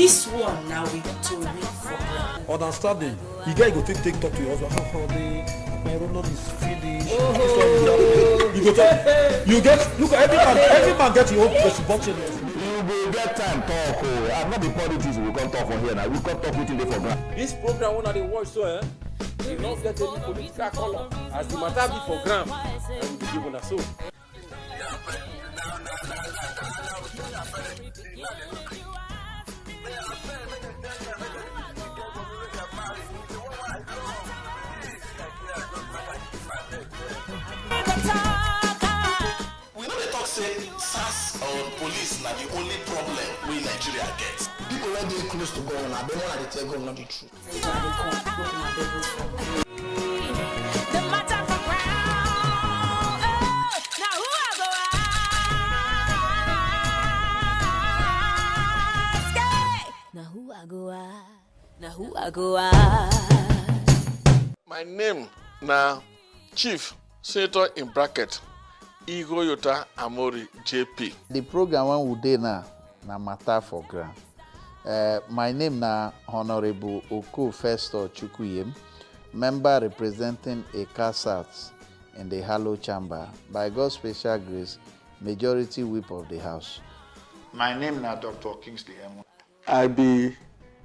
This one now we to wait for ground. Understanding. You guys go take talk to your husband. How my Ronald is finished. You get look every man get your own responsibility. You will get time talk. I'm not the politics we can't talk from here now. We can't talk within the for ground. This program one of the watch so they not get any political color. As the matter be for gram, and we give on so. We know they talk say SARS or police na the only problem we Nigeria get. People wey dey close to government, I don't want to tell government the truth. My name na Chief Senator in bracket Igoyota Amori JP. The program one we dey now na matter for ground. My name na Honorable Oko Festo Chukuyem, member representing Eka South in the Hallow Chamber. By God's special grace, majority whip of the House. My name na Dr. Kingsley Emo. I be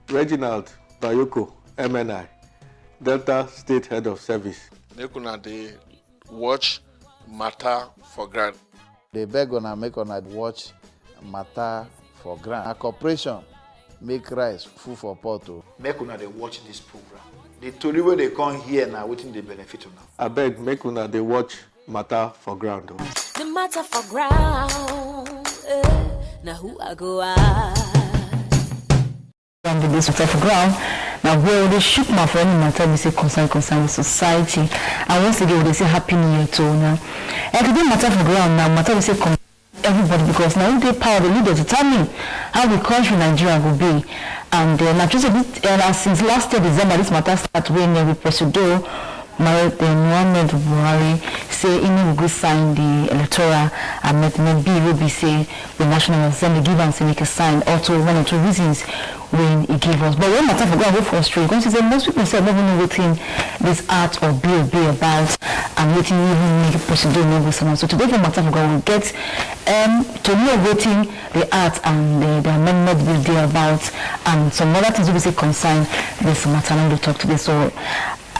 Reginald Bayoko, MNI, Delta State Head of Service. Nekuna dey watch matter for ground. They beg on make on watch matter for ground. A corporation make rice full for pot. Make una dey watch this program. The tori wey dey come here na wetin dey benefit una. Abeg make una dey watch matter for ground. The matter for ground. Now who I go at? This matter for ground. Now where they shoot my friend matter we say concern with society. And once again they say happy new year to now. And today matter for ground now matter we say everybody because now they power the leaders determine how the country Nigeria will be. And now just a bit since last year December this matter start when we Presido Mohamed Buhari say in will sign the electoral and maybe will be say the National Assembly give and say make a sign also one or two reasons when he give us. But when matter for go frustrate because say most people say never know what this art or bill be about and waiting even make a president know someone. So today for matter for go we get to know waiting the art and the amendment bill be about and some other things will say concern this matter and to talk today. So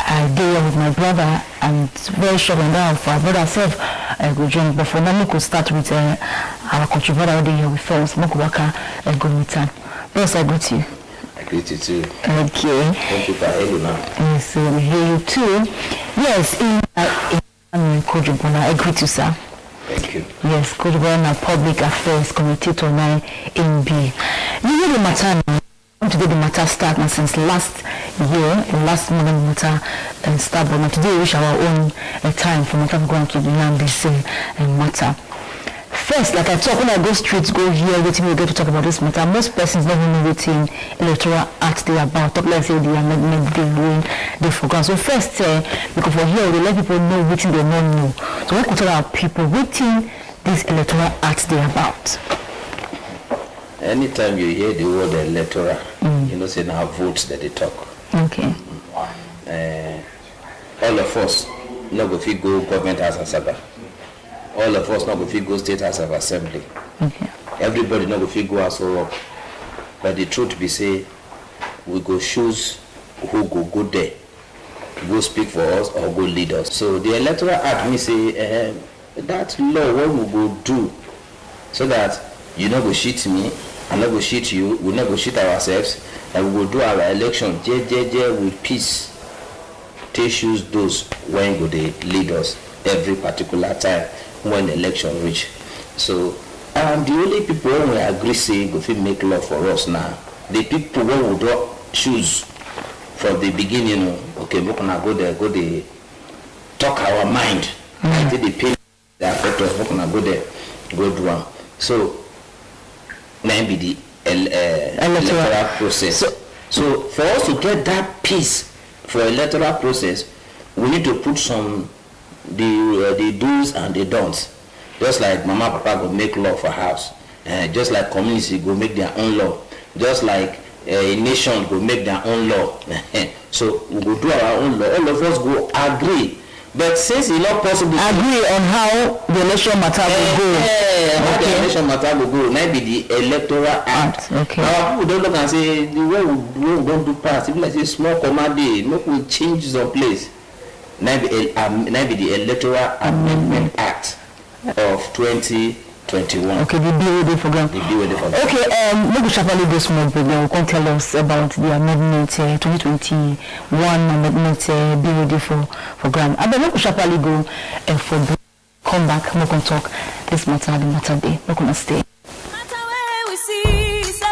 I did here with my brother and it's very short and down for our brother self I go join. But for now we could start with our country brother here with us Mokuwaka and go with him. Yes, I greet you. I greet you too. Okay. Thank you for having me. Yes, we hear you too. Yes, in Coach Bona, I greet you, sir. Thank you. Yes, Coach Bona, Public Affairs Committee to 9 in B. You hear the matter now. Today the matter start now since last year, last month matter start, but today we reach our own time for matter to go on to the land this matter. First, like I talk, when I go straight, go here, waiting, we get to talk about this matter. Most persons don't know waiting electoral act they about. Talk like say the amendment they doing, they forgot. So first, because for here, we let people know waiting they don't know. So what could tell our people waiting this electoral act they about? Anytime you hear the word electoral, you know, say now votes that they talk. Okay. All of us, not go fit go government house and sabah. All of us not go fit go state house of assembly. Okay. Everybody not go fit go house or but the truth be say, we go choose who go there, go speak for us or go lead us. So the electoral act me say that law what we go do so that you not go cheat me, I not go cheat you, we not go cheat ourselves, and we will do our election with peace. Take choose those when go they lead us every particular time when election reach. So the only people when we agree say go fit make law for us now. The people when we don't choose from the beginning, okay, we gonna go there, go they talk our mind. Until the pain they affect us, we gonna go there, go do one. So maybe the electoral process. So for us to get that peace for electoral process, we need to put some the do's and the don'ts. Just like mama papa go make law for house, just like community go make their own law, just like a nation go make their own law. So we go do our own law. All of us go agree. But since it's not possible, agree on how the election matter will go. How the election matter will go. Maybe the Electoral Act. Okay. Now people don't look and say the way we don't do pass. Even like say small command day, make we change some place. Maybe the Electoral Amendment Act of 2021. Okay, the bill for grant. Okay, maybe sharply go small break. Then we can tell us about the amendment 2021 amendment bill for grant. And then maybe sharply go for break. Come back, we can talk this matter, the matter day. We're gonna stay. Matter where we see, so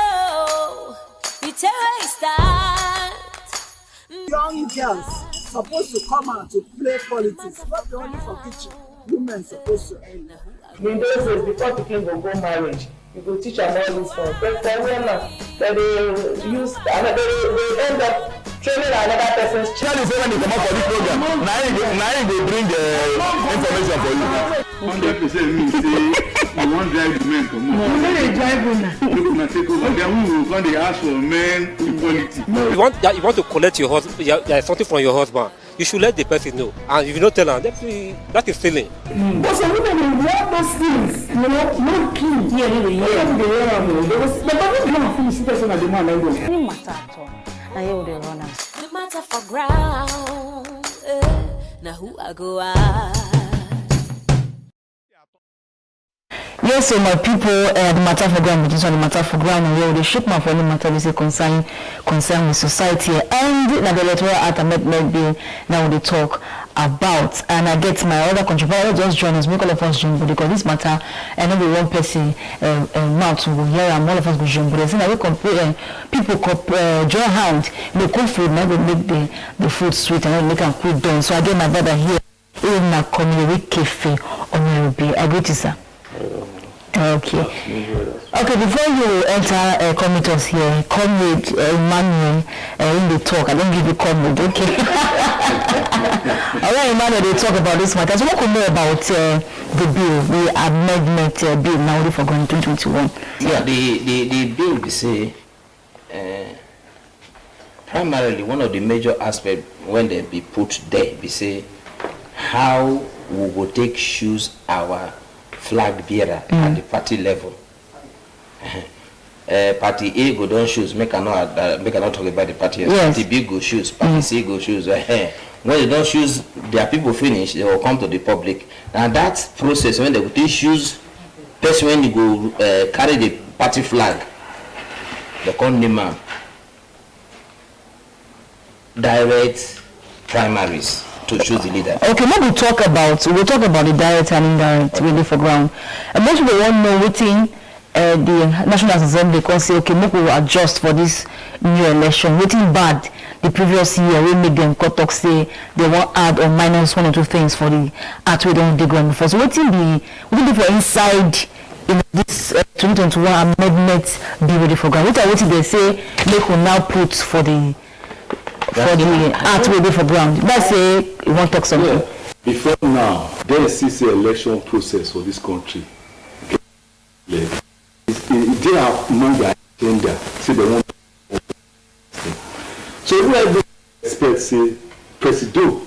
we tell where it starts. Young girls supposed to come out to play politics, not only for kitchen. Women supposed to end. In those days, before the king will go marriage, you go teach them all this for. But for women, they use another, they end up training another person's child. Is when you come up for this program, now they bring the information for you. 100% means say you won't drive the men come on. They drive women. Look gonna take over. Then we will come they ask for men equality. No. You want to collect your husband, something from your husband. You should let the person know, and if you don't tell them, that is stealing. But some women will wear those things, you know, no key here in the year. The government don't finish the person at the man. It doesn't matter at all. Now you the runners. The matter for ground. Now who I go at? Yes, so my people, the matter for ground, this one, the matter for ground, and where they shook my for any matter we say concern with society, and the Electoral Act Amendment Bill now they talk about. And I get my other contributor just join us, make all of us join, because this matter, and every one person mouth will hear, and all of us will join. But I think that people join hand, they cook food, now they make the food sweet, and then make them quick done. So I get my brother here, in my community cafe on Nairobi. I greet you, sir. Okay. Okay, before you enter committers here, comrade Emmanuel in the talk. I don't give you comrade, okay? Alright, Emmanuel, they talk about this matter. So what could you know about the bill, the amendment bill now for going 2021? Yeah, the bill we say primarily one of the major aspects when they be put there, we say how we will take choose our flag bearer at the party level. Party A go don't choose. Make I not talk about the party. Yes. Party B go choose. Party C go choose. When they don't choose, their people finish. They will come to the public. And that process when they go choose person when you go carry the party flag, they come name am direct primaries to choose the leader. Okay, now we'll talk about the direct and indirect really for ground. And most people won't know waiting the National Assembly can say, okay, maybe we'll adjust for this new election. Waiting bad the previous year, we make them cut talk say they won't add or minus one or two things for the art we don't dig on before. So waiting for inside in this 2021 amendment be ready for ground. What they say make will now put for the art ready for ground. Let's say you want to talk something. Yeah. Before now, there is still an election process for this country. They are among the agenda. See they want. So everybody expect say Presido,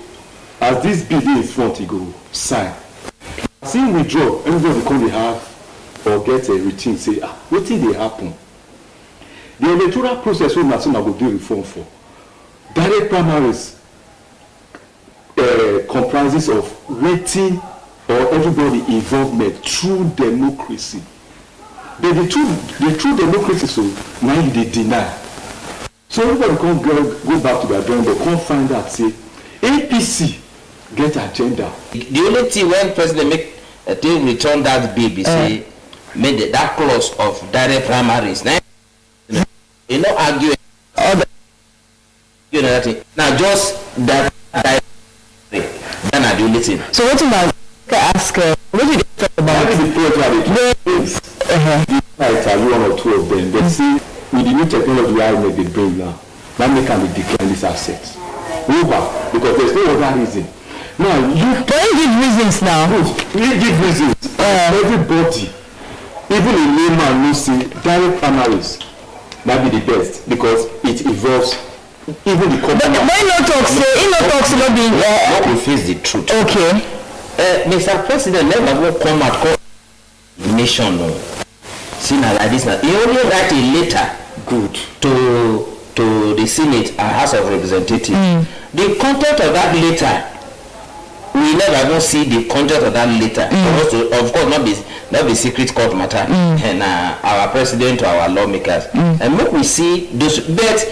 as this bill in front, he go sign. See withdraw, everybody come they have or get a routine say what did they happen? The electoral process we must go do reform for. Direct primaries comprises of rating or everybody involvement through democracy. But the true democracy, so now they deny. So everybody can go back to their drawing board, can't find out, say, APC get agenda. The only thing when president make a thing return that bill, say, made that clause of direct primaries. Now, you know, argue. You know that thing. Now just that then I do listen. So what about ask what do you talk about? One or two of them. They see with the new technology I make they bring now they can be decline this asset. Over because there's no other reason. Now you don't give reasons now. You give reasons. Everybody, even a layman, no see direct primaries. might be the best because it involves even the company. But why not talk say not being let me face the truth. Okay. Mr. President never come and call the nation. No. See now like this now. He only write a letter to the Senate and House of Representatives. The content of that letter, we never even see the content of that letter. Of course, not be secret court matter. And our president or our lawmakers. And make we see those. But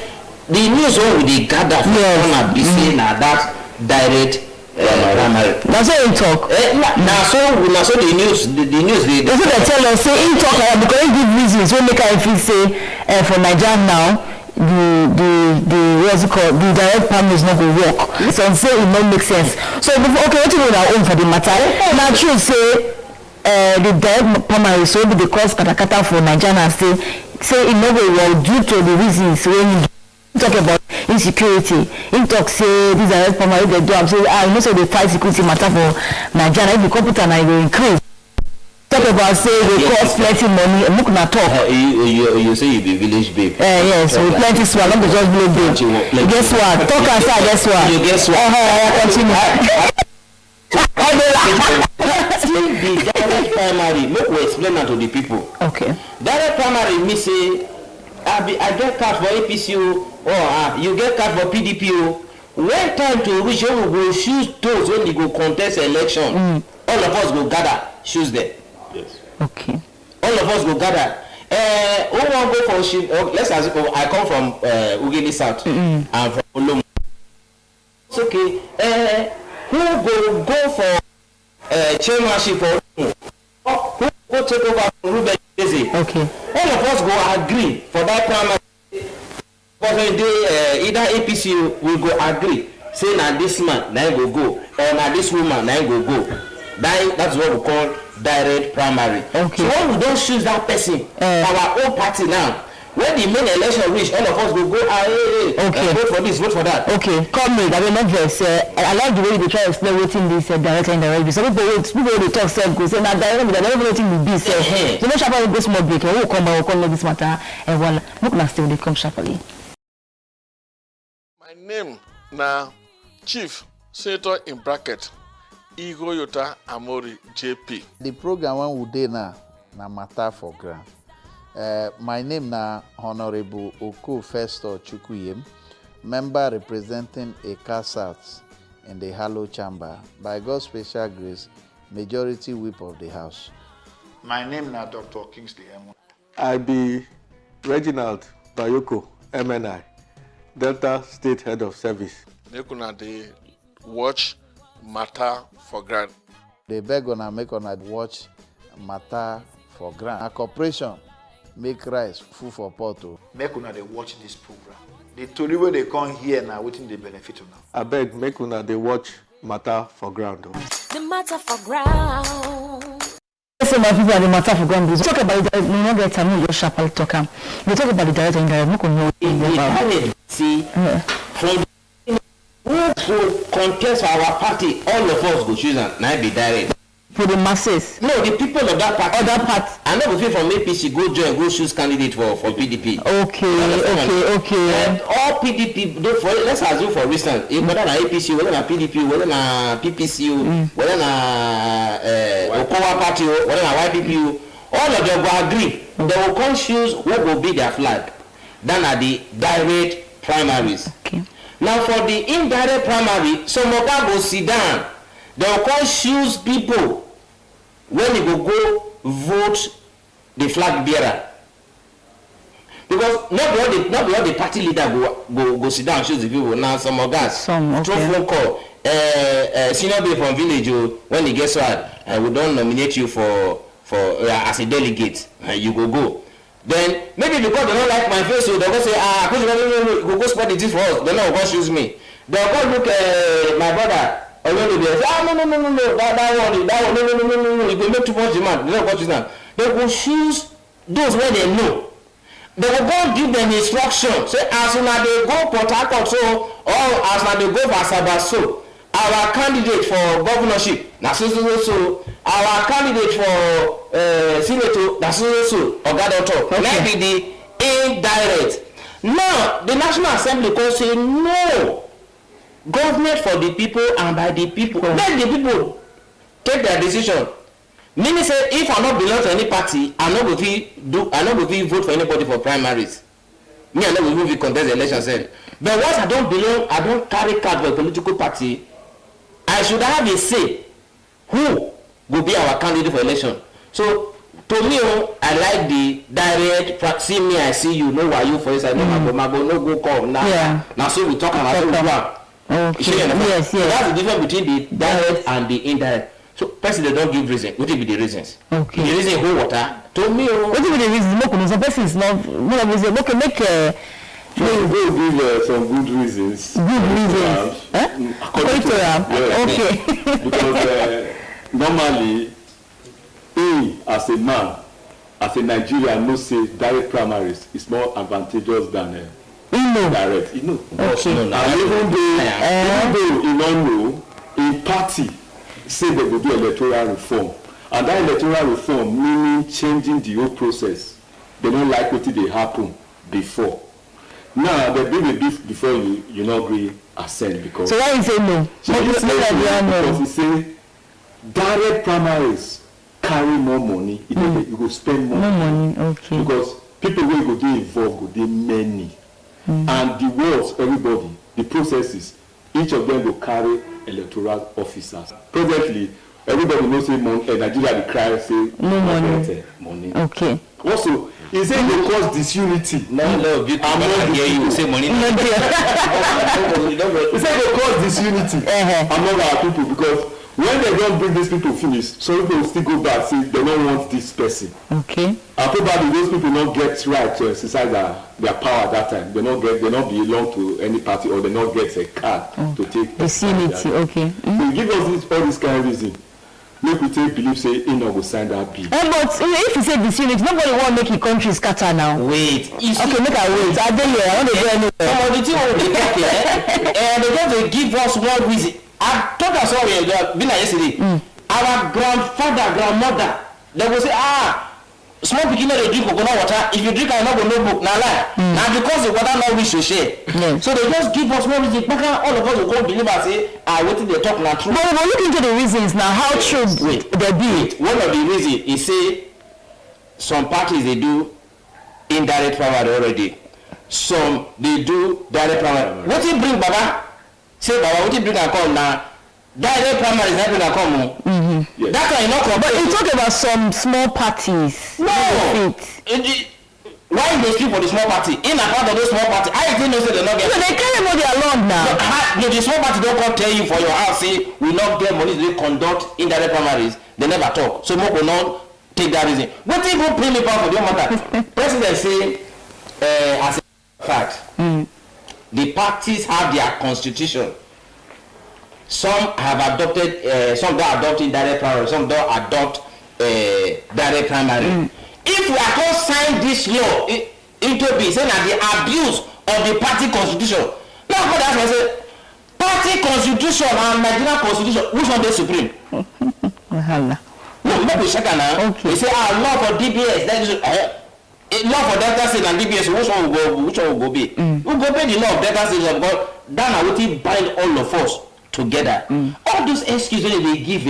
the news all we gather from be saying that direct. That's what he talk. Now so the news. That's what they tell us. Say he talk because he give reasons. We make I feel say for Nigeria now. The what's it called? The direct primary is not going to work. So say it not make sense. So before, okay, what you know our own for the matter? Now true say the direct primary so be the cause katakata for Nigeria and say it not going well due to the reasons when you talk about insecurity. In talk say these direct primary they do. I'm saying you know say they fight security matter for Nigeria. If the computer now will increase. Talk about say they cost plenty money. Look na talk. You say you be village babe. Yes, we plenty swag. Not just village babe. Guess what? Talk aside. Guess what? You guess what? Continue. The direct primary. Make we explain that to the people. Okay. Direct primary me say I get card for APC or you get card for PDP. When time to reach, we go choose those when you go contest election. All of us go gather choose them. Yes. Okay. All of us go gather. Who want go for let's assume I come from Ugini South. I'm from Olomu. It's okay. Who go for chairmanship for Olomu? Who go take over from Ruben Eze? Okay. All of us go agree for that primary. But when they either APC will go agree. Say now this man now go or now this woman now go. That's what we call direct primary. Okay. So when we don't choose that person, our own party now, when the main election reach, all of us will go, okay. Vote for this, vote for that. Okay, comrade, I will not vex. I like the way they try to explain what in this direct and indirect. Some people they talk self go say now direct, but I don't know what in the be say. So no sharply go small break. Who come this matter? And well, look now still they come sharply. My name now Chief Senator in bracket. Igor Yota Amori JP. The program when we dey now na matter for ground. My name na Honorable Oko Festo Chukuyem, member representing Eka South in the Hollow Chamber. By God's special grace, majority whip of the House. My name na Dr. Kingsley M. I be Reginald Bayoko, MNI, Delta State Head of Service. They watch matter for ground. They beg on make on watch matter for ground. A corporation make rice food for pot. Make una they watch this program. The tori wey they come here now, waiting the benefit now. I beg make una they watch matter for ground. The matter for ground. So my people are the matter for ground. Talk about it. No get time. You just sharply talk. We talk about the direct and indirect. We see from who contest for our party, all of us go choose and now be direct. For the masses? No, the people of that party. Other part. I know people from APC go join, go choose candidate for PDP. Okay. And all PDP, let's assume for instance, whether na APC, whether na PDP, whether na PPC, whether na Okowa party, whether na YPP, all of them will agree. They will come choose what will be their flag. Then are the direct primaries. Okay. Now for the indirect primary, some of them will sit down. They will come choose people when they go vote the flag bearer. Because not all the party leader go sit down and choose the people. Now some of guys through phone call, senior babe from village when he gets sword, we don't nominate you for as a delegate, you go. Then maybe because they don't like my face, so they'll go say, go spot the thing for us. They're not going to choose me. They'll go look my brother. No, that one, no, you go make too much demand. They don't go choose them. They will choose those where they know. They will go give them instruction. Say, as soon as they go Port Harcourt, so, or as soon as they go for Asaba, so, our candidate for governorship, that's so. Our candidate for senator, that's so. Or God talk. Maybe the indirect. Now, the National Assembly can say no. Government for the people and by the people. Let the people take their decision. Meaning say if I not belong to any party, I not go fit vote for anybody for primaries. Me I not go fit contest the election then. But once I don't belong, I don't carry card for a political party, I should have a say who will be our candidate for election. So to me, I like the direct, see me, I see you, know why you for inside, no go come now. Yeah. Now so we talk about it. Okay. Yes. So that's the difference between the direct and the indirect. So president don't give reason. What will be the reasons? Okay. The reason who water. To me, what will be the reasons? Some person is not. Okay, make. You go give some good reasons. Good reasons. Electorial. Okay. Because normally, he as a man, as a Nigerian, knows say direct primaries is more advantageous than direct. You know. Okay. And even though you don't know, in party say they will do electoral reform, and that electoral reform meaning changing the whole process. They don't like what they happen before. Now they bring a beef before you not agree assent because. So why you say no? Because you say direct primaries carry more money. You go spend more money. Okay. Because people will go dey involved, go dey many, and the words everybody, the processes, each of them will carry electoral officers. Presently, everybody knows say Nigeria dey cry say no money. Okay. Also, he say they cause disunity. No, you can't hear you say money. He say they cause disunity among our people because when they don't bring these people finish, some people will still go back say they don't want this person. Okay. And probably those people don't get right to exercise their power at that time. They not belong to any party or they not get a card to take disunity. Okay. So give us all this kind of reason. Make we take believe say he not go sign that bill. But if you say disunity, nobody want make your country scatter now. Wait. Okay, make I wait. I dey here. I want to go anywhere. Some of the things we dey talk here, and they just give us one reason. I talk as well been like yesterday. Our grandfather, grandmother, they will say, small pikin no dey drink coconut water. If you drink, I no go no book. Now lie. Now because the water no wish to share. So they just give us one reason. All of us will go believe and say, wetin they talk now true. But we look into the reasons now. How true they be? One of the reasons is say some parties they do indirect primary already. Some they do direct primary. What you bring, Baba? Say, Baba, what you bring and come now? Direct primary is not going to come. Yes. That can not come. But you talk about some small parties. No. Why they speak for the small party? In a part of those small party, I didn't know they're not getting. So they carry money along now. No, the small party don't come tell you for your house. Say we not get money. They conduct indirect primaries. They never talk. So more will not take that reason. What if you bring me power for your matter? President say, as a fact, the parties have their constitution. Some have adopted, some don't adopt indirect primary, some don't adopt direct primary. If we are going to sign this law into being, saying that the abuse of the party constitution, now what I say, party constitution and Nigerian constitution, which one is supreme? Wahala. No, maybe second now. Okay. They say, law for DBS, that is law for Delta State and DBS, which one will go be? We'll go pay the law of Delta State because that will bind all of us together. All those excuses they give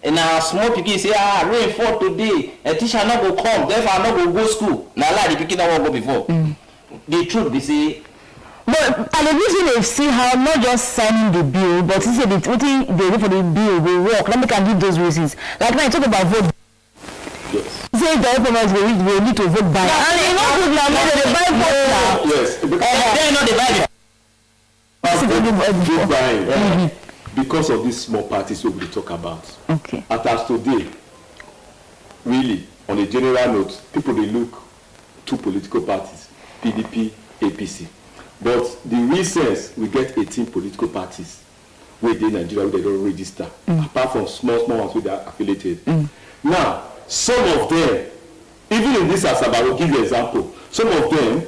and our small people say, rain fall today, a teacher not go come, therefore I not go school. Now like the people that won't go before. The truth they say. But and the reason they see how not just signing the bill, but he said what they go for the bill will work. Let me can give those reasons. Like now you talk about vote. Yes. Say the opponents will need to vote by. And you know good now, they buy vote now. Yes. They know they buy it. Because of these small parties we will talk about. Okay. As today, really, on a general note, people they look two political parties, PDP, APC. But the recent we get 18 political parties within Nigeria they don't register, apart from small ones with are affiliated. Now, some of them, even in this Asaba, I will give you an example. Some of them,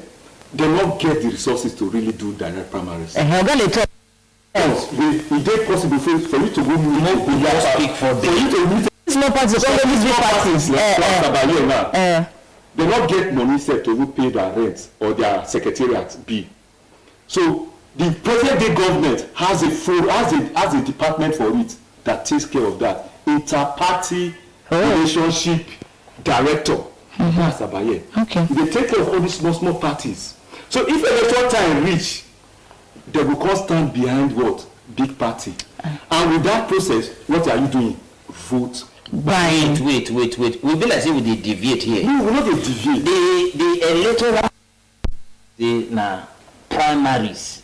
they not get the resources to really do direct primaries. Yes, it is possible for you to go meet speak for you to meet small parties, small parties. they not get money set to pay their rent or their secretariat bill. So the present-day government has a department for it that takes care of that. Inter-party relationship director. That's Abaye. Okay. They take care of all these small parties. So if electoral time reach, they will come stand behind what? Big party. And with that process, what are you doing? Vote. Wait. We be like say we dey deviate here. No, we not dey deviate. The electoral primaries.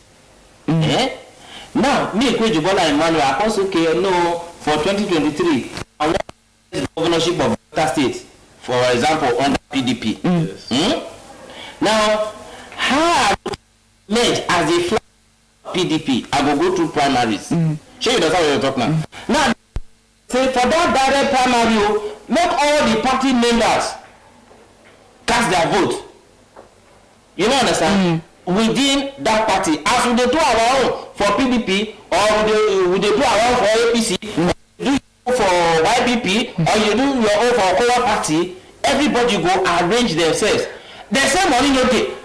Now, me Bola Emmanuel, I also no for 2023, I want the governorship of Delta State, for example, under PDP. Now, how I merge as a flag PDP, I go through primaries. Show you that's how you're talking now. Now, say for that direct primary, make all the party members cast their vote. You know understand? Within that party, as we do our own for PDP, or we do our own for APC, do for YPP, or you do your own for Kowa party, everybody go arrange themselves. The same money no dey.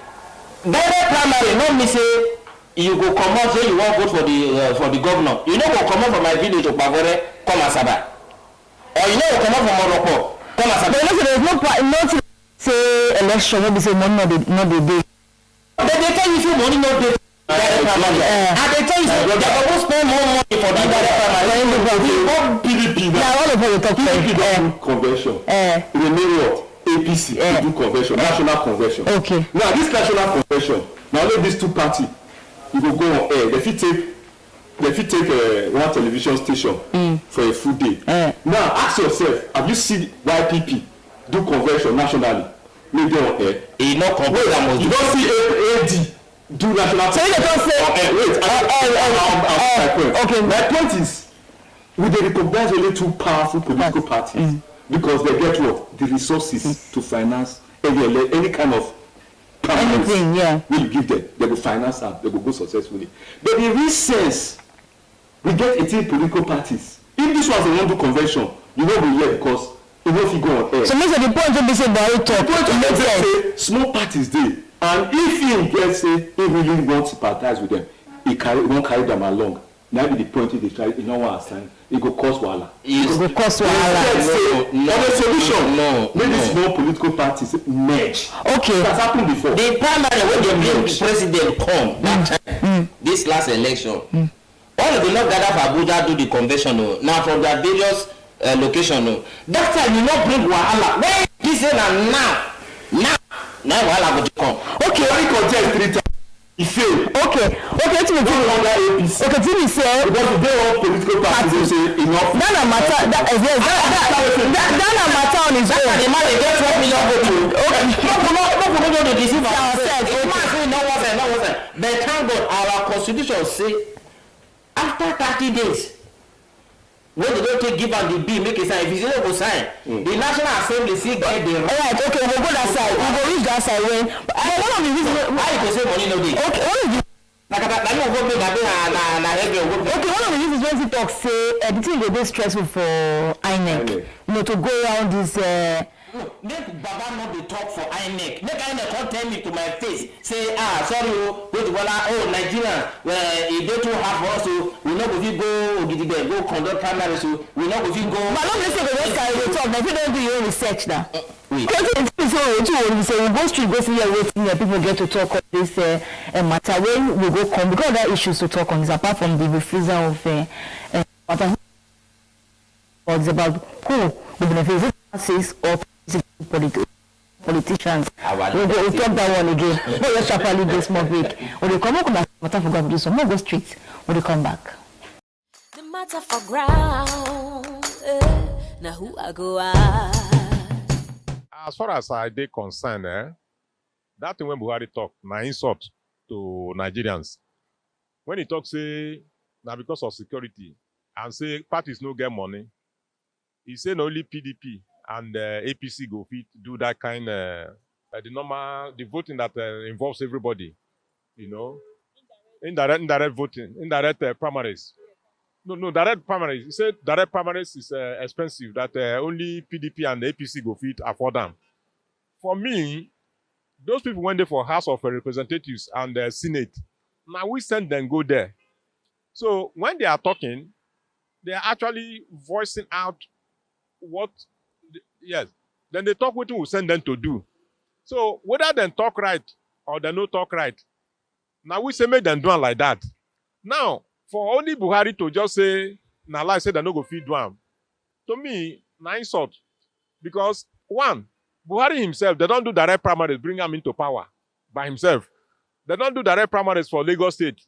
Direct primary no mean say you go come out say you want vote for the governor. You know go come out from my village to Pagore, come Asaba. Or you know go come out from Morocco, come Asaba. But there is no say election wey be say money no dey. They tell you if money no dey. And they tell you they go spend more money for that direct primary. We want PDP now. Yeah, all of you talk PDP convention. In the name of APC to do convention, national convention. Okay. Now this national convention, now only these two parties, you go on air. They fit take one television station for a full day. Now ask yourself, have you seen YPP do convention nationally? Maybe on air. You don't see AD do national. So you don't say. Wait. Okay. My point is, we dey recognize only two powerful political parties because they get what the resources to finance any kind of anything. Yeah. We give them, they will finance them, they will go successfully. But in real sense, we get 18 political parties. If this was a one-do convention, you know we hear because. If you go on air. So most of the point to be said by talk. The point to say small parties dey, and if he get say he really want to sympathize with them, he won't carry them along. Now be the point he try, he no wan assign, he go cause wahala. It go cause wahala. No. The solution. No. Maybe small political parties merge. Okay. That's happened before. The primary when they bring president come that time, this last election, all of them not gather for Abuja do the convention. Now from their various location that time you not bring wahala when this say now wahala go come. Okay, when he contest 3 times he fail. Okay to me okay to me say because the day of political party dey say enough. That na matter that matter on his own. The man dey get 12 million vote. Okay, no dey deceive ourselves. The man say no one. But thank God our constitution say after 30 days when they don't take give am the bill make a sign, if you say no go sign, the National Assembly still get the right. Alright, okay, we'll go that side. We'll go reach that side when one of the reasons why you go say money no dey. Okay, one of the okay, one of the reasons when he talk say the thing dey dey stressful for INEC, you know, to go around this make Baba not be talk for INEC. Make INEC come tell me to my face, say, sorry, wait, Nigeria, if they too hard for us, so we not go fit go conduct primaries, so we not go fit go. But not say go just carry the talk, but if you don't do your own research now. Because we go street, go see waiting here, people get to talk on this matter when we go come, because there are issues to talk on this, apart from the refusal of matter. Or it's about who will benefit or politicians. We'll talk that one again. No, let's sharply this more break. When they come back, matter for God, so more go straight. When they come back. The matter for ground. Now who I go as far as I dey concerned, that thing when Buhari talk, na insult to Nigerians. When he talk say, now because of security, and say parties no get money, he say no only PDP and APC go fit do that kind the voting that involves everybody, you know, indirect voting, indirect primaries. No, direct primaries. He said direct primaries is expensive, that only PDP and APC go fit afford them. for me, those people went there for House of Representatives and the Senate. Now we send them go there. So when they are talking, they are actually voicing out what, yes. Then they talk what we send them to do. So whether they talk right or they no talk right, now we say make them do it like that. Now, for only Buhari to just say, now like say they no go feed one, to me, na insult. Because one, Buhari himself, they don't do direct primaries, bring him into power by himself. They don't do direct primaries for Lagos State,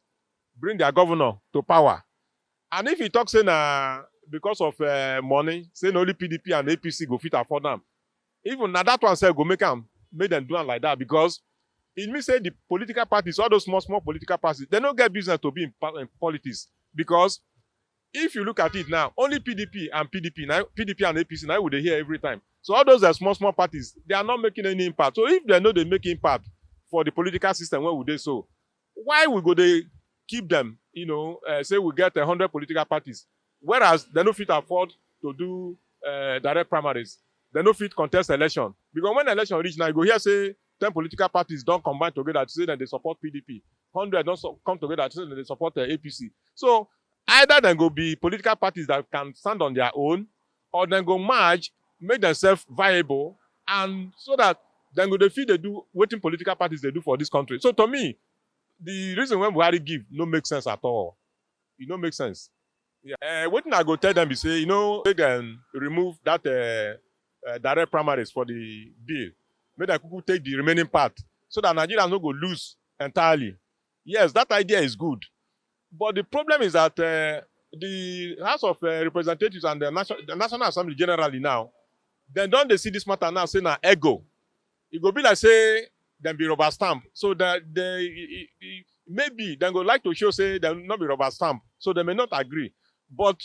bring their governor to power. And if he talks saying because of money, saying only PDP and APC go fit afford them, even now that one self go make them do it like that, because it means say the political parties, all those small political parties, they don't get business to be in politics. Because if you look at it now, only PDP and APC now would they hear every time. So all those are small parties, they are not making any impact. So if they know they make impact for the political system, where would they so? Why we go they keep them, say we get 100 political parties, whereas they no fit afford to do direct primaries. They no fit contest election. Because when election reach now, you go here say 10 political parties don't combine together to say that they support PDP. 100 don't come together to say that they support the APC. So either they go be political parties that can stand on their own, or then go merge, make themselves viable, and so that then go they feel they do what political parties they do for this country. So to me, the reason when Buhari give no make sense at all. It no make sense. Yeah. What I go tell them is say, they can remove that direct primaries for the bill. Make them take the remaining part so that Nigerians no go lose entirely. Yes, that idea is good. But the problem is that the House of Representatives and the National Assembly generally now, then don't they see this matter now say na ego. It go be like say them be rubber stamp. So that maybe they go like to show say they not be rubber stamp. So they may not agree. But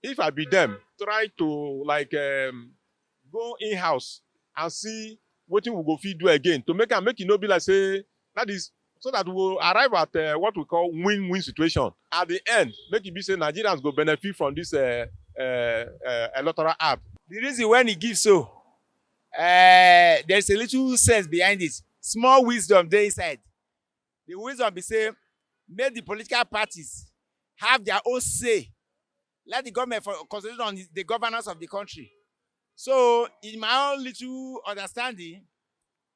if I be them, try to go in-house and see what we go feed do again to make it no be like say that is so that we will arrive at what we call win-win situation. At the end, make it be say Nigerians go benefit from this electoral act. The reason when he gives so, there's a little sense behind it. Small wisdom there inside. The wisdom be say, make the political parties have their own say. Let the government concentrate on the governance of the country. So, in my own little understanding,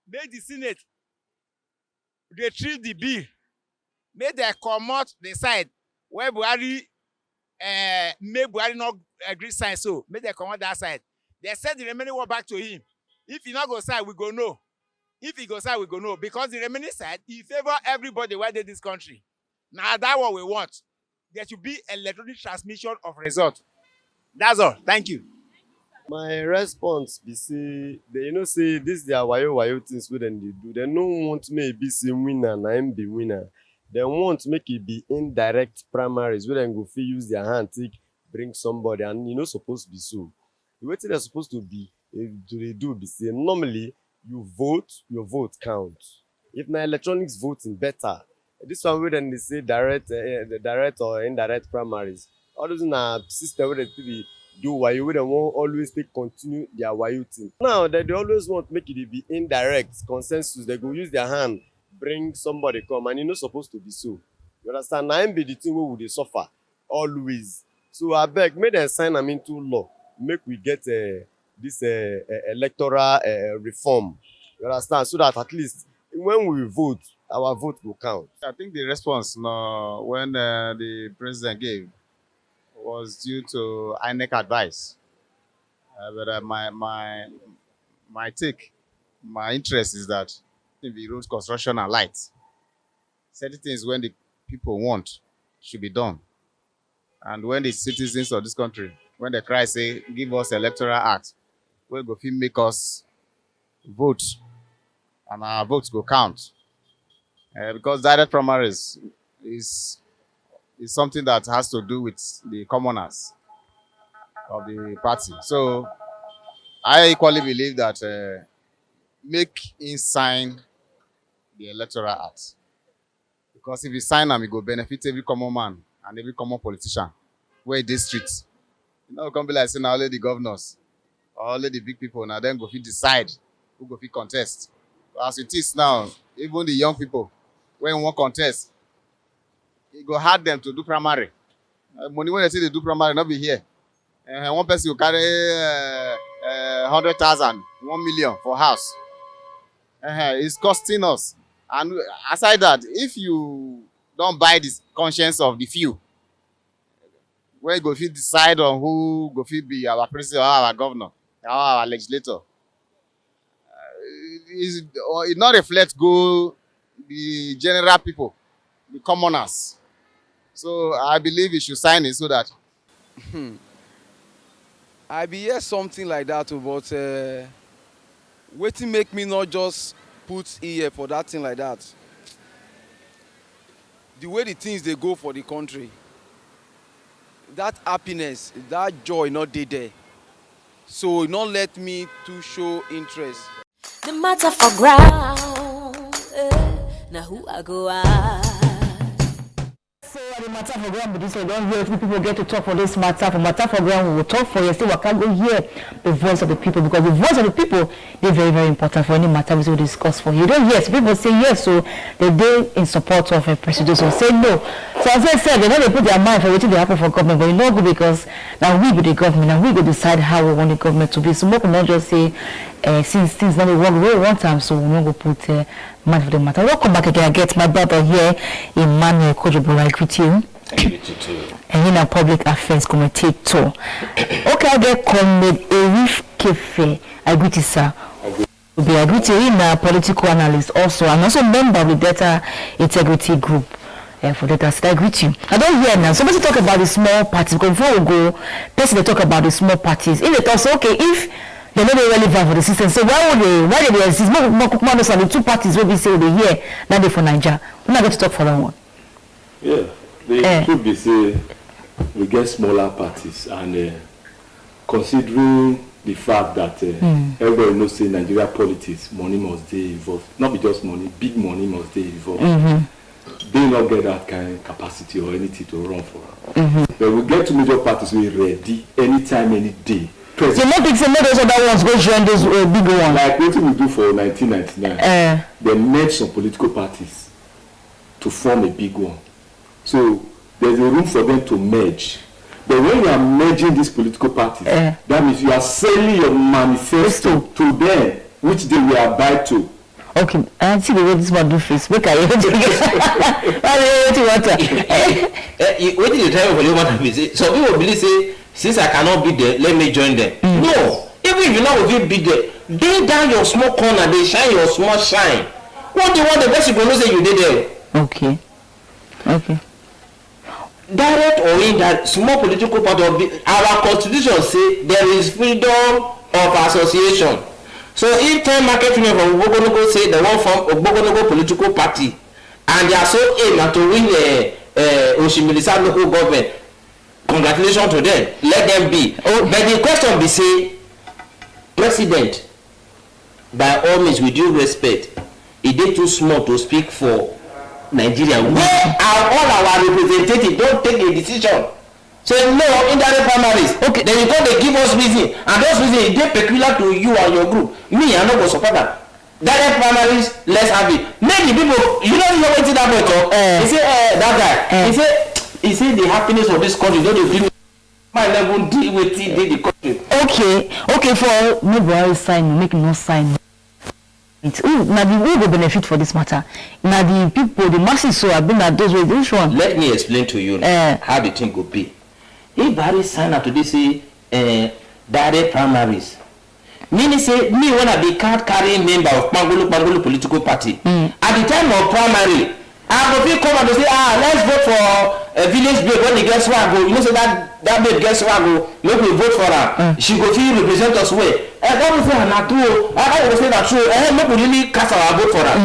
make the Senate retrieve the bill. Make them come out the side where Buhari make Buhari not agree sign. So, make them come out that side. They send the remaining one back to him. If he not go side, we go no. If he go side, we go no. Because the remaining side, he favor everybody where they this country. Now that's what we want. There should be electronic transmission of result. That's all. Thank you. My response be say, say this their wayo things wey dem dey do. They no want me be say winner na him be winner. They want make it be indirect primaries where dem go fit use their hand take bring somebody, and supposed to be so. The way they're supposed to be to do be say normally you vote, your vote counts. If na electronics voting better, this one wey dem dey say direct or indirect primaries. All those na system where they do wayo wey dem wan always take continue their wayo thing. Now they always want make it be indirect consensus. They go use their hand bring somebody come, and supposed to be so. You understand? Na him be the thing wey we dey suffer always. So abeg make dem sign am into law. Make we get this electoral reform. You understand? So that at least when we vote, our vote will count. I think the response when the president gave was due to INEC advice. But my take, my interest is that in the road construction and lights, certain things when the people want should be done. And when the citizens of this country, when they cry, say, give us electoral act, we'll go make us vote, and our votes go count. Because direct primaries is something that has to do with the commoners of the party. So I equally believe that make him sign the electoral act. Because if he sign them, it will benefit every common man and every common politician where they streets. It can't be like saying only the governors or only the big people now then go fit decide who go fit contest. As it is now, even the young people, when one contest, it go hard them to do primary. Money when they say they do primary, not be here. One person will carry 100,000, 1 million for house. It's costing us. And aside that, if you don't buy the conscience of the few, where you go fit decide on who go fit be our president or our governor or our legislator, it not reflect go the general people, the commoners. So I believe you should sign it so that. I be hear something like that, but wetin make me not just put ear for that thing like that. The way the things they go for the country, that happiness, that joy not dey there. So it not let me to show interest. The matter for ground, now who I go ask? So the matter for ground, but this I don't hear people get to talk for this matter. For matter for ground, we will talk for you. Still, I can't go hear the voice of the people because the voice of the people they're very, very important for any matter we will discuss for you. Don't yes, people say yes, so they in support of a president, so say no. So as I said, they know they put their mind for what they happen for government, but you know good because now we be the government and we go decide how we want the government to be. So we cannot just say since things not work way one time, so we not go put mind for the matter. Welcome back again. I get my brother here, Emmanuel Kojobo, like with you. And in a public affairs commentator. Okay, I get Comrade Erif Kefe. I greet you, sir. I greet you in a political analyst also, and also member of the Data Integrity Group. For data, so I greet you. I don't hear now. Somebody talk about the small parties. Because before we go, person they talk about the small parties. If they talk, so okay, if they're not relevant for the system, so why they exist? More the two parties will be say they here, now they for Nigeria. We're not going to talk for that one. Yeah, they could be say we get smaller parties, and considering the fact that everybody knows say Nigeria politics, money must be involved. Not be just money, big money must be involved. They not get that kind of capacity or anything to run for. But we get to major parties we ready anytime, any day. So not big, some those other ones go join those big ones. Like what we do for 1999, they merge some political parties to form a big one. So there's a room for them to merge. But when you are merging these political parties, that means you are selling your manifesto to them, which they will abide to. Okay, I see the way this one do face. Look at you. What did you tell me for you want to say? Some people believe say, since I cannot be there, let me join them. No, even if you not will be there, they down your small corner, they shine your small shine. What do you want the best you going to say you did there? Okay. Direct or indirect, small political party of our constitution say there is freedom of association. So if 10 market women from Ogbogonogo say they want from Ogbogonogo political party and they are so aiming to win Oshimilisa local government, congratulations to them. Let them be. But the question be say, President, by all means, with due respect, is they too small to speak for Nigeria? Where are all our representatives? Don't take a decision. Say no, indirect primaries. Okay, then you go they give us reason, and those reasons they peculiar to you and your group. Me, I no go support that. Direct primaries, let's have it. Many people, you know what that boy talk. He say that guy. He say the happiness of this country. Don't you my level deal with the country. Okay. For nobody sign, make no sign. Now the way we benefit for this matter. Now the people, the masses, so have been at those ways. Which one? Let me explain to you how the thing go be. If Barry sign up to this direct primaries, meaning say me when I be card carrying member of Pangolo political party, at the time of primary, I go feel come and say, let's vote for a village babe when the gets one go. You know say that babe gets one go, make we vote for her. She go feel represent us well. That will say not true. I will say that true. Make we really cast our vote for her.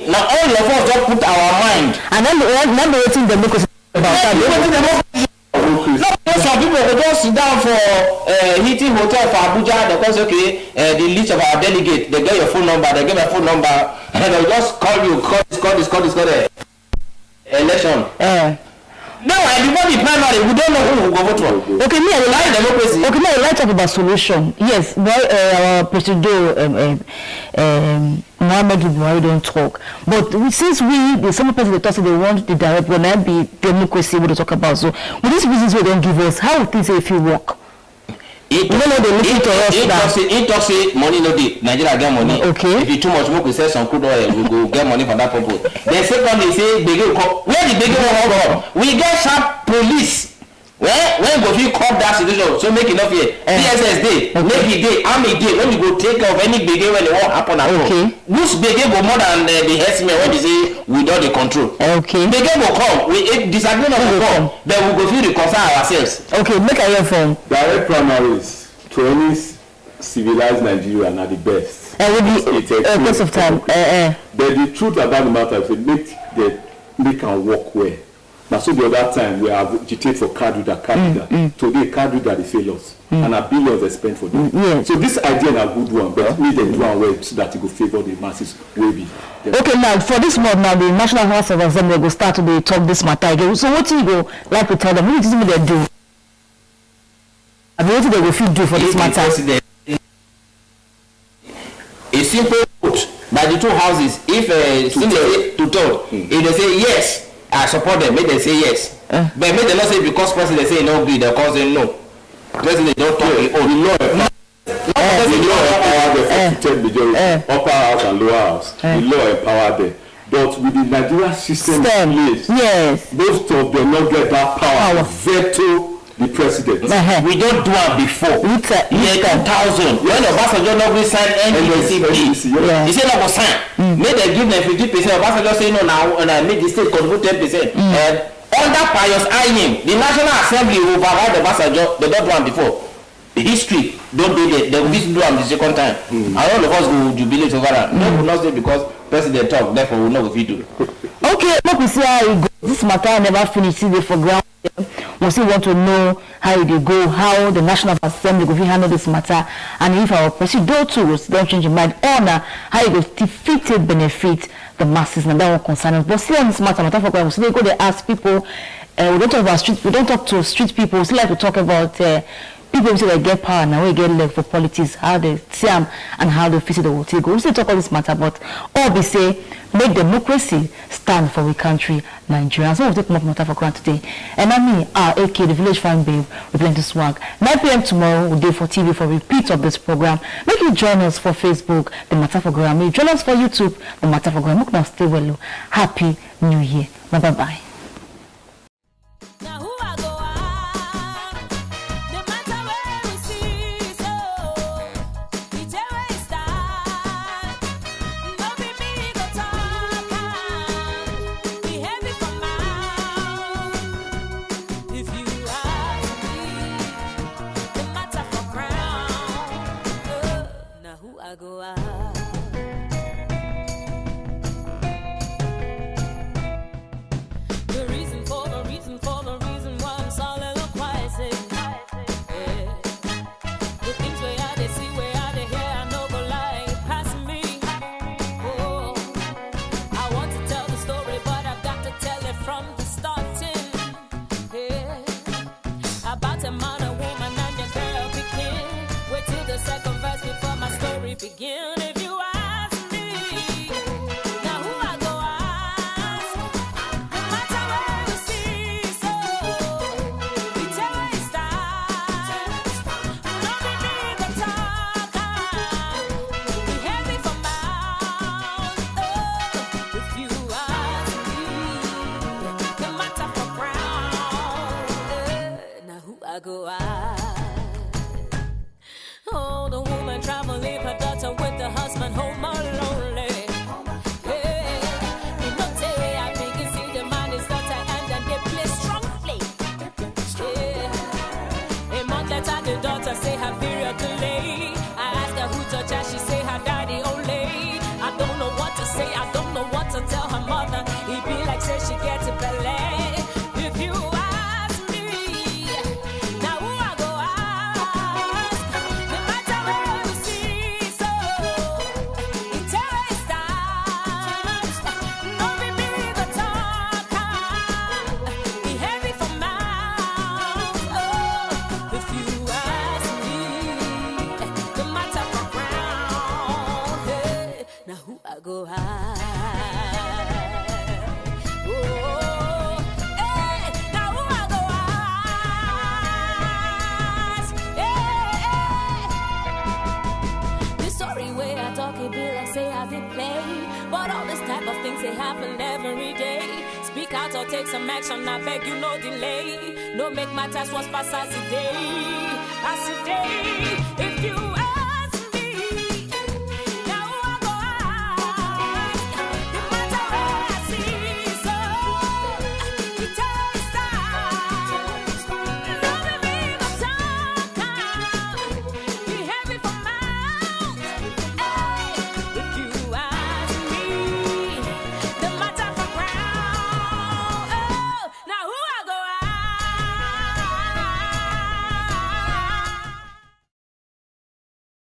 Now all of us just put our mind. And then the waiting the make us about that. Some people will just sit down for Hilton Hotel for Abuja. They say, okay, the list of our delegates, they get your phone number, they get my phone number, and they'll just call you, call this election. before the primary, we don't know who will go vote for. Okay, me, I like democracy. Okay, me, I like talk about solution. Yes, but our president, Mohammed Buhari don't talk. But since some people they want the direct, when I be democracy, we talk about. So with these reasons we don't give us, how would things say if you work? He talks money no dey. Nigeria get money. Okay. If you too much work, we sell some crude oil, we go get money for that purpose. Then secondly, say where the big come? We get sharp police. When go fit cop that situation, so make enough here. PSS day, Navy day, Army day. When you go take care of any big when it won't happen at all. Which big go more than the herdsmen when they say we don't the control. Okay. Big will come. We disagreement will come. Then we go feel reconcile ourselves. Okay, make a year from direct primaries to any civilized Nigeria are the best. With the course of time. But the truth about the matter is they can work well. Now, so the other time we have agitated for card reader. Today, card reader they fail us, and our billions are spent for them. So this idea is a good one, but we then do one way so that it will favor the masses. Maybe. Okay, now for this month, now the National House of Assembly will start to talk this matter again. So what do you go like to tell them? What do you think they do? I mean, what do they will do for this matter? A simple vote by the two houses. If if they say yes, I support them. Make them say yes, but make them not say because president say no agree. They cause them no. President don't talk. The law empower the 50 majority, upper house and lower house. The law empower them. But with the Nigerian system in place, most of them not get that power to veto the president. We don't do it before. Year 2000, when Obasanjo not we sign NDC, he said not go sign. Make them give them 50%. Obasanjo say no now, and I make the state contribute 10%. Under pious eyeing, the National Assembly override Obasanjo. They don't do it before. The history don't do it. They will do it the second time. And all of us will jubilate over that. No, will not say because president talk, therefore we will not go fit do. Okay, look, we see how it goes. This matter never finished for ground. We still want to know how it will go, how the National Assembly will handle this matter, and if our president too don't change your mind on how it will defeat it, benefit the masses, and that will concern us. But still on this matter for we still go to ask people. We don't talk about street. We don't talk to street people. We still like to talk about people who say they get power now, we get leg for politics, how they see them and how they fit the whole thing. We still talk all this matter, but all we say, make democracy stand for we country, Nigeria. So we'll take more matter for granted today. And I mean, AK, the village fan babe, with plenty swag. 9 p.m. tomorrow, we'll do for TV for repeat of this program. Make you join us for Facebook, the Matter for Grammy. Join us for YouTube, the Matter for Grammy. Now stay well. Happy New Year. Bye-bye. Begin if you ask me. Now who I go ask? No matter where we see, so we tell where it starts. Don't be me the talker. Be heavy for mouth. Oh, if you ask me, no matter for crown. Now who I go ask? Oh, the woman travel, leave her daughter with the husband home alone. Hey, you know, say I think you see the man is daughter and then they play strongly. Yeah, a month later the daughter say her period delay. I ask her who touch her, she say her daddy only. I don't know what to say, I don't know what to tell her mother. He be like say she gets a ballet. If you ask me, now who I happen every day. Speak out or take some action, I beg you, no delay. No make matters worse, pass as a day. As a day, if you